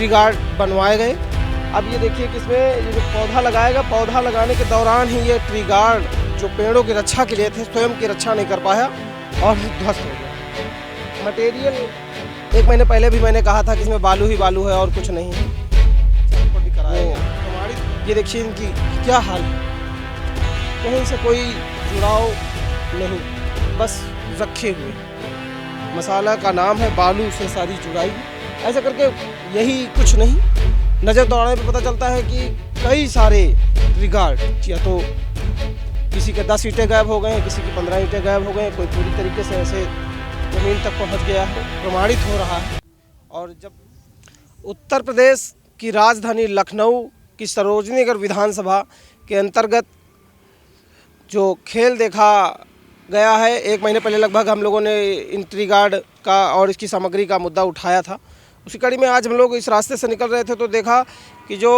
Tree guard बनवाए गए। अब ये देखिए कि इसमें ये जो पौधा लगाएगा, पौधा लगाने के दौरान ही ये ट्री गार्ड जो पेड़ों की रक्षा के लिए थे, स्वयं की रक्षा नहीं कर पाया और ध्वस्त हो गया। मटेरियल 1 महीने पहले भी मैंने कहा था कि इसमें बालू ही बालू है और कुछ नहीं है। भी कराया गया। ये देखिए इनकी क्या हाल है, कहीं से कोई जुड़ाव नहीं, बस रखे हुए। मसाला का नाम है, बालू से सारी जुड़ाई। ऐसा करके यही कुछ नहीं, नज़र दौड़ाने पे पता चलता है कि कई सारे ट्री गार्ड, या तो किसी के 10 ईंटें गायब हो गए हैं, किसी की 15 ईंटें गायब हो गए हैं, कोई पूरी तरीके से ऐसे ज़मीन तक पहुंच गया है, प्रमाणित हो रहा है। और जब उत्तर प्रदेश की राजधानी लखनऊ की सरोजनी नगर विधानसभा के अंतर्गत जो खेल देखा गया है, 1 महीने पहले लगभग हम लोगों ने इन ट्री गार्ड का और इसकी सामग्री का मुद्दा उठाया था। उसी कड़ी में आज हम लोग इस रास्ते से निकल रहे थे तो देखा कि जो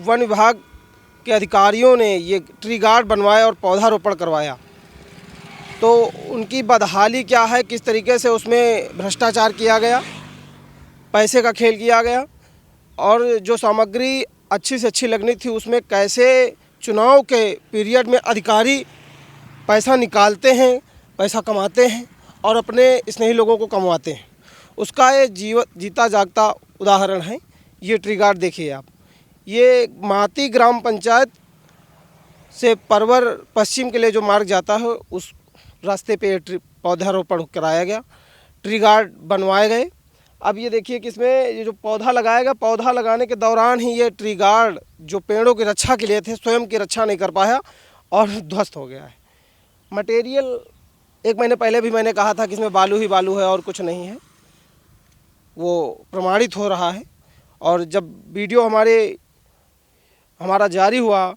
वन विभाग के अधिकारियों ने ये ट्री गार्ड बनवाया और पौधारोपण करवाया, तो उनकी बदहाली क्या है, किस तरीके से उसमें भ्रष्टाचार किया गया, पैसे का खेल किया गया, और जो सामग्री अच्छी से अच्छी लगनी थी उसमें कैसे चुनाव के पीरियड में अधिकारी पैसा निकालते हैं, पैसा कमाते हैं और अपने स्नेही लोगों को कमवाते हैं, उसका ये जीता जागता उदाहरण है। ये ट्री गार्ड देखिए आप, ये माती ग्राम पंचायत से परवर पश्चिम के लिए जो मार्ग जाता है उस रास्ते पे पौधारोपण कराया गया, ट्री गार्ड बनवाए गए। अब ये देखिए कि इसमें ये जो पौधा लगाएगा, पौधा लगाने के दौरान ही ये ट्री गार्ड जो पेड़ों की रक्षा के लिए थे, स्वयं की रक्षा नहीं कर पाया और ध्वस्त हो गया है। मटेरियल 1 महीने पहले भी मैंने कहा था कि इसमें बालू ही बालू है और कुछ नहीं है, वो प्रमाणित हो रहा है। और जब वीडियो हमारा जारी हुआ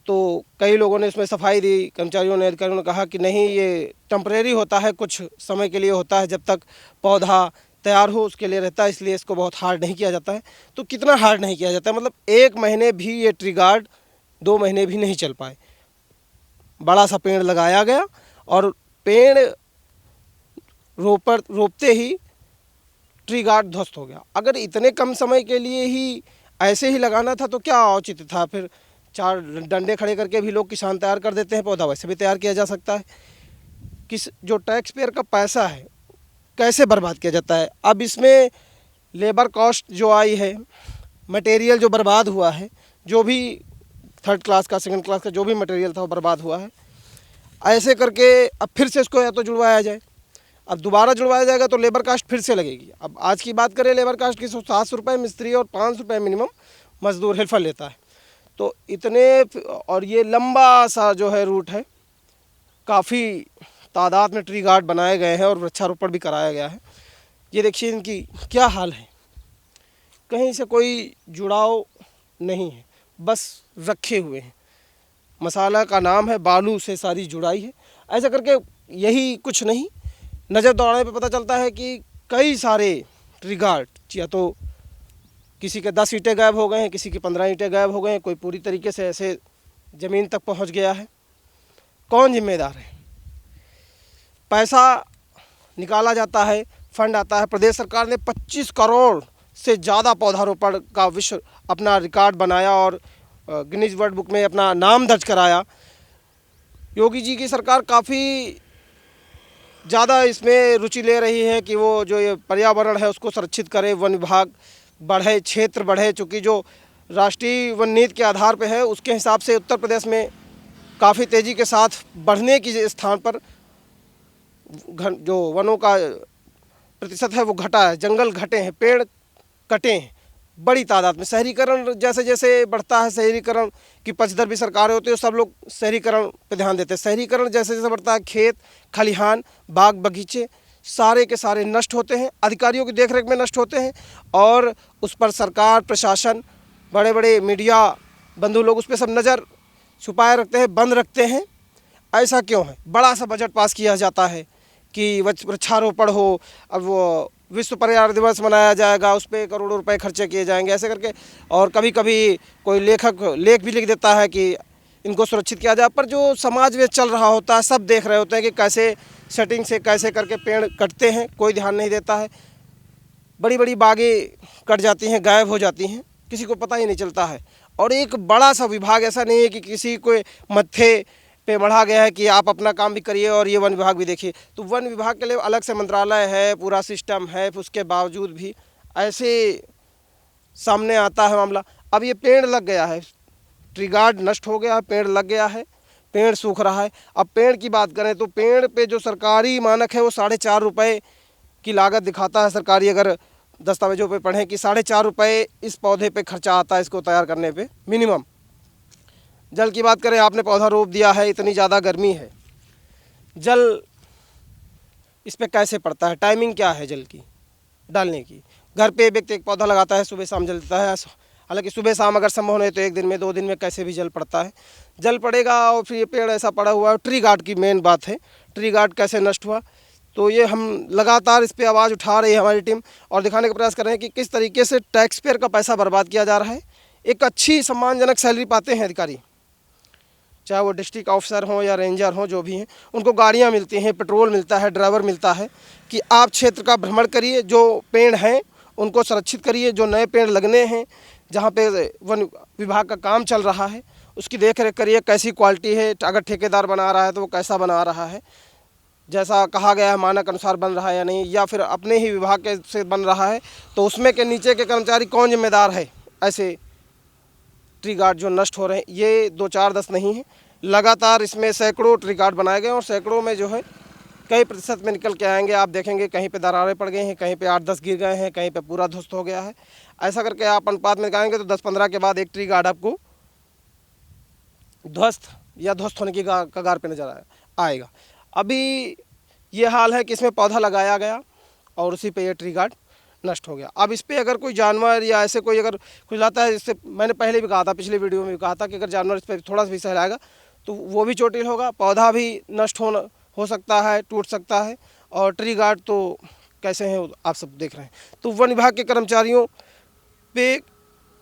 तो कई लोगों ने इसमें सफाई दी, कर्मचारियों ने, अधिकारियों ने कहा कि नहीं, ये टेम्परेरी होता है, कुछ समय के लिए होता है, जब तक पौधा तैयार हो उसके लिए रहता है, इसलिए इसको बहुत हार्ड नहीं किया जाता है। तो कितना हार्ड नहीं किया जाता है, मतलब 1 महीने भी ये ट्री गार्ड 2 महीने भी नहीं चल पाए। बड़ा सा पेड़ लगाया गया और पेड़ रोपते ही ट्री गार्ड ध्वस्त हो गया। अगर इतने कम समय के लिए ही ऐसे ही लगाना था तो क्या औचित्य था, फिर 4 डंडे खड़े करके भी लोग किसान तैयार कर देते हैं, पौधा वैसे भी तैयार किया जा सकता है। जो टैक्स पेयर का पैसा है कैसे बर्बाद किया जाता है। अब इसमें लेबर कॉस्ट जो आई है, मटेरियल जो बर्बाद हुआ है, जो भी 3rd क्लास का 2nd क्लास का जो भी मटेरियल था वो बर्बाद हुआ है। ऐसे करके अब फिर से इसको या तो जुड़वाया जाए, अब दोबारा जुड़वाया जाएगा तो लेबर कास्ट फिर से लगेगी। अब आज की बात करें लेबर कास्ट की, 700 रुपये मिस्त्री और 500 रुपये मिनिमम मजदूर हेल्पर लेता है। तो इतने, और ये लंबा सा जो है रूट है, काफ़ी तादाद में ट्री गार्ड बनाए गए हैं और वृक्षारोपण भी कराया गया है। ये देखिए इनकी क्या हाल है, कहीं से कोई जुड़ाव नहीं है, बस रखे हुए हैं। मसाला का नाम है, बालू से सारी जुड़ाई है। ऐसा करके यही कुछ नहीं, नज़र दौड़ाने पे पता चलता है कि कई सारे ट्री गार्ड, या तो किसी के 10 ईंटें गायब हो गए हैं, किसी की 15 ईंटें गायब हो गए हैं, कोई पूरी तरीके से ऐसे ज़मीन तक पहुंच गया है। कौन जिम्मेदार है? पैसा निकाला जाता है, फंड आता है। प्रदेश सरकार ने 25 करोड़ से ज़्यादा पौधारोपण का विश्व अपना रिकॉर्ड बनाया और गिनीज वर्ल्ड बुक में अपना नाम दर्ज कराया। योगी जी की सरकार काफ़ी ज़्यादा इसमें रुचि ले रही है कि वो जो ये पर्यावरण है उसको संरक्षित करे, वन विभाग बढ़े, क्षेत्र बढ़े। चूँकि जो राष्ट्रीय वन नीति के आधार पे है उसके हिसाब से उत्तर प्रदेश में काफ़ी तेज़ी के साथ बढ़ने की स्थान पर जो वनों का प्रतिशत है वो घटा है, जंगल घटे हैं, पेड़ कटे हैं बड़ी तादाद में। शहरीकरण जैसे जैसे बढ़ता है, शहरीकरण की पक्षधर भी सरकारें होती है, सब लोग शहरीकरण पे ध्यान देते हैं। शहरीकरण जैसे जैसे बढ़ता है, खेत खलिहान बाग बगीचे सारे के सारे नष्ट होते हैं, अधिकारियों की देखरेख में नष्ट होते हैं, और उस पर सरकार, प्रशासन, बड़े बड़े मीडिया बंधु लोग उस पर सब नज़र छुपाए रखते हैं, बंद रखते हैं। ऐसा क्यों है? बड़ा सा बजट पास किया जाता है कि वृक्षारोपण हो, अब वो विश्व पर्यावरण दिवस मनाया जाएगा, उस पर करोड़ों रुपए खर्चे किए जाएंगे, ऐसे करके। और कभी कभी कोई लेख भी लिख देता है कि इनको सुरक्षित किया जाए, पर जो समाज में चल रहा होता है सब देख रहे होते हैं कि कैसे सेटिंग से कैसे करके पेड़ कटते हैं, कोई ध्यान नहीं देता है। बड़ी बड़ी बागें कट जाती हैं, गायब हो जाती हैं, किसी को पता ही नहीं चलता है। और एक बड़ा सा विभाग, ऐसा नहीं है कि किसी को मत्थे पे बढ़ा गया है कि आप अपना काम भी करिए और ये वन विभाग भी देखिए। तो वन विभाग के लिए अलग से मंत्रालय है, पूरा सिस्टम है, उसके बावजूद भी ऐसे सामने आता है मामला। अब ये पेड़ लग गया है, ट्री गार्ड नष्ट हो गया है, पेड़ लग गया है, पेड़ सूख रहा है। अब पेड़ की बात करें तो पेड़ पे जो सरकारी मानक है वो 4.5 रुपये की लागत दिखाता है सरकारी, अगर दस्तावेजों पे पढ़ें कि 4.5 रुपये इस पौधे पे खर्चा आता है इसको तैयार करने पे मिनिमम। जल की बात करें, आपने पौधा रोप दिया है, इतनी ज़्यादा गर्मी है, जल इस पे कैसे पड़ता है, टाइमिंग क्या है जल की डालने की। घर पे व्यक्ति एक पौधा लगाता है, सुबह शाम जल देता है। हालांकि सुबह शाम अगर संभव नहीं तो एक दिन में 2 दिन में कैसे भी जल पड़ता है, जल पड़ेगा। और फिर ये पेड़ ऐसा पड़ा हुआ है। ट्री गार्ड की मेन बात है, ट्री गार्ड कैसे नष्ट हुआ, तो ये हम लगातार इस पर आवाज़ उठा रही है हमारी टीम, और दिखाने का प्रयास कर रहे हैं कि किस तरीके से टैक्स पेयर का पैसा बर्बाद किया जा रहा है। एक अच्छी सम्मानजनक सैलरी पाते हैं अधिकारी, चाहे वो डिस्ट्रिक्ट ऑफिसर हों या रेंजर हों, जो भी हैं, उनको गाड़ियाँ मिलती हैं, पेट्रोल मिलता है, ड्राइवर मिलता है कि आप क्षेत्र का भ्रमण करिए, जो पेड़ हैं उनको संरक्षित करिए, जो नए पेड़ लगने हैं, जहाँ पे वन विभाग का काम चल रहा है उसकी देख रेख करिए, कैसी क्वालिटी है, अगर ठेकेदार बना रहा है तो वो कैसा बना रहा है, जैसा कहा गया है मानक अनुसार बन रहा है या नहीं, या फिर अपने ही विभाग के से बन रहा है तो उसमें के नीचे के कर्मचारी कौन जिम्मेदार है। ऐसे ट्री गार्ड जो नष्ट हो रहे हैं, ये 2-4-10 नहीं है, लगातार इसमें सैकड़ों ट्री गार्ड बनाए गए और सैकड़ों में जो है कई प्रतिशत में निकल के आएंगे। आप देखेंगे कहीं पे दरारें पड़ गई हैं, कहीं पे 8-10 गिर गए हैं, कहीं पे पूरा ध्वस्त हो गया है। ऐसा करके आप अनुपात में दिखाएंगे तो 10-15 के बाद एक ट्री गार्ड आपको ध्वस्त या ध्वस्त होने की कगार पे नजर आएगा। अभी ये हाल है कि इसमें पौधा लगाया गया और उसी पे ये ट्री गार्ड नष्ट हो गया। अब इस पर अगर कोई जानवर या ऐसे कोई अगर कुछ लाता है, इससे मैंने पहले भी कहा था, पिछले वीडियो में भी कहा था कि अगर जानवर इस पर थोड़ा सा भी सहलाएगा तो वो भी चोटिल होगा, पौधा भी नष्ट हो सकता है, टूट सकता है। और ट्री गार्ड तो कैसे हैं आप सब देख रहे हैं। तो वन विभाग के कर्मचारियों पे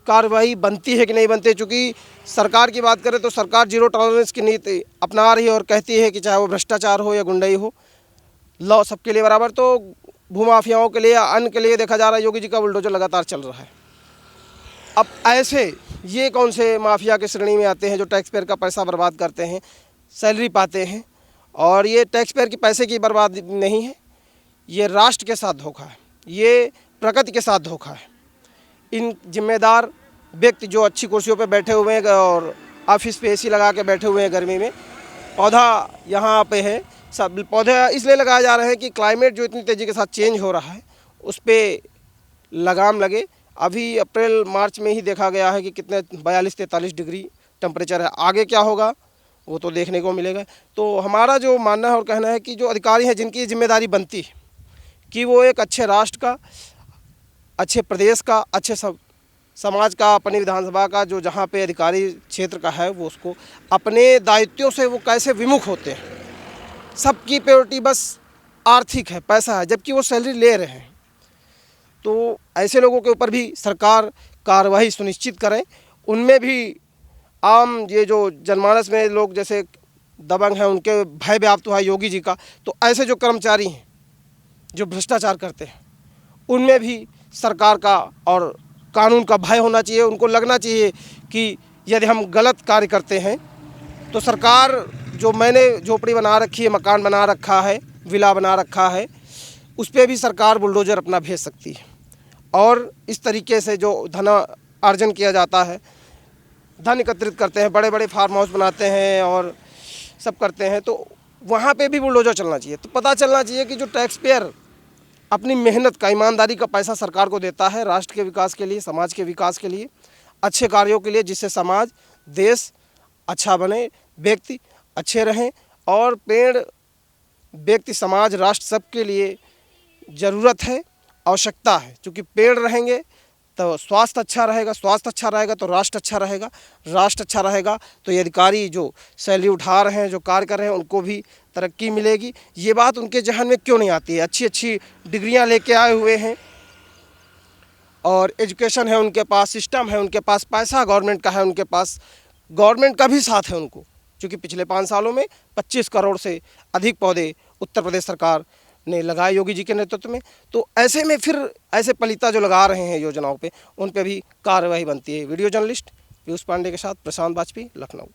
कार्रवाई बनती है कि नहीं बनती है, चूँकि सरकार की बात करें तो सरकार 0 टॉलरेंस की नीति अपना रही है और कहती है कि चाहे वो भ्रष्टाचार हो या गुंडई हो, लॉ सबके लिए बराबर। तो भूमाफियाओं के लिए या अन्य के लिए देखा जा रहा है योगी जी का बुलडोजर लगातार चल रहा है। अब ऐसे ये कौन से माफिया की श्रेणी में आते हैं जो टैक्स पेयर का पैसा बर्बाद करते हैं, सैलरी पाते हैं। और ये टैक्स पेयर की पैसे की बर्बादी नहीं है, ये राष्ट्र के साथ धोखा है, ये प्रकृति के साथ धोखा है। इन जिम्मेदार व्यक्ति जो अच्छी कुर्सियों पर बैठे हुए हैं और ऑफिस पे AC लगा के बैठे हुए हैं गर्मी में, पौधा यहाँ पे है, सब पौधे इसलिए लगाए जा रहे हैं कि क्लाइमेट जो इतनी तेज़ी के साथ चेंज हो रहा है उस पर लगाम लगे। अभी अप्रैल मार्च में ही देखा गया है कि कितने 42-43 डिग्री टेम्परेचर है, आगे क्या होगा वो तो देखने को मिलेगा। तो हमारा जो मानना है और कहना है कि जो अधिकारी हैं जिनकी जिम्मेदारी बनती है कि वो एक अच्छे राष्ट्र का, अच्छे प्रदेश का, अच्छे समाज का, अपनी विधानसभा का, जो जहाँ पे अधिकारी क्षेत्र का है वो उसको अपने दायित्वों से वो कैसे विमुख होते हैं। सबकी प्रायोरिटी बस आर्थिक है, पैसा है, जबकि वो सैलरी ले रहे हैं। तो ऐसे लोगों के ऊपर भी सरकार कार्रवाई सुनिश्चित करें। उनमें भी आम ये जो जनमानस में लोग जैसे दबंग हैं उनके भय व्याप्त हुआ है योगी जी का, तो ऐसे जो कर्मचारी हैं जो भ्रष्टाचार करते हैं उनमें भी सरकार का और कानून का भय होना चाहिए। उनको लगना चाहिए कि यदि हम गलत कार्य करते हैं तो सरकार, जो मैंने झोपड़ी बना रखी है, मकान बना रखा है, विला बना रखा है, उस पर भी सरकार बुलडोजर अपना भेज सकती है। और इस तरीके से जो धन अर्जन किया जाता है, धन एकत्रित करते हैं, बड़े बड़े फार्म हाउस बनाते हैं और सब करते हैं, तो वहाँ पे भी बुलडोजर चलना चाहिए। तो पता चलना चाहिए कि जो टैक्स पेयर अपनी मेहनत का, ईमानदारी का पैसा सरकार को देता है राष्ट्र के विकास के लिए, समाज के विकास के लिए, अच्छे कार्यों के लिए, जिससे समाज, देश अच्छा बने, व्यक्ति अच्छे रहें। और पेड़ व्यक्ति, समाज, राष्ट्र सबके लिए ज़रूरत है, आवश्यकता है। क्योंकि पेड़ रहेंगे तो स्वास्थ्य अच्छा रहेगा, स्वास्थ्य अच्छा रहेगा तो राष्ट्र अच्छा रहेगा, राष्ट्र अच्छा रहेगा तो ये अधिकारी जो सैलरी उठा रहे हैं, जो कार्य कर रहे हैं, उनको भी तरक्की मिलेगी। ये बात उनके जहन में क्यों नहीं आती है? अच्छी अच्छी डिग्रियां लेके आए हुए हैं और एजुकेशन है उनके पास, सिस्टम है उनके पास, पैसा गवर्नमेंट का है उनके पास, गवर्नमेंट का भी साथ है उनको। क्योंकि पिछले 5 सालों में 25 करोड़ से अधिक पौधे उत्तर प्रदेश सरकार ने लगाए योगी जी के नेतृत्व में, तो ऐसे में फिर ऐसे पलीता जो लगा रहे हैं योजनाओं पे, उन पे भी कार्रवाई बनती है। वीडियो जर्नलिस्ट पीयूष पांडे के साथ प्रशांत वाजपेयी, लखनऊ।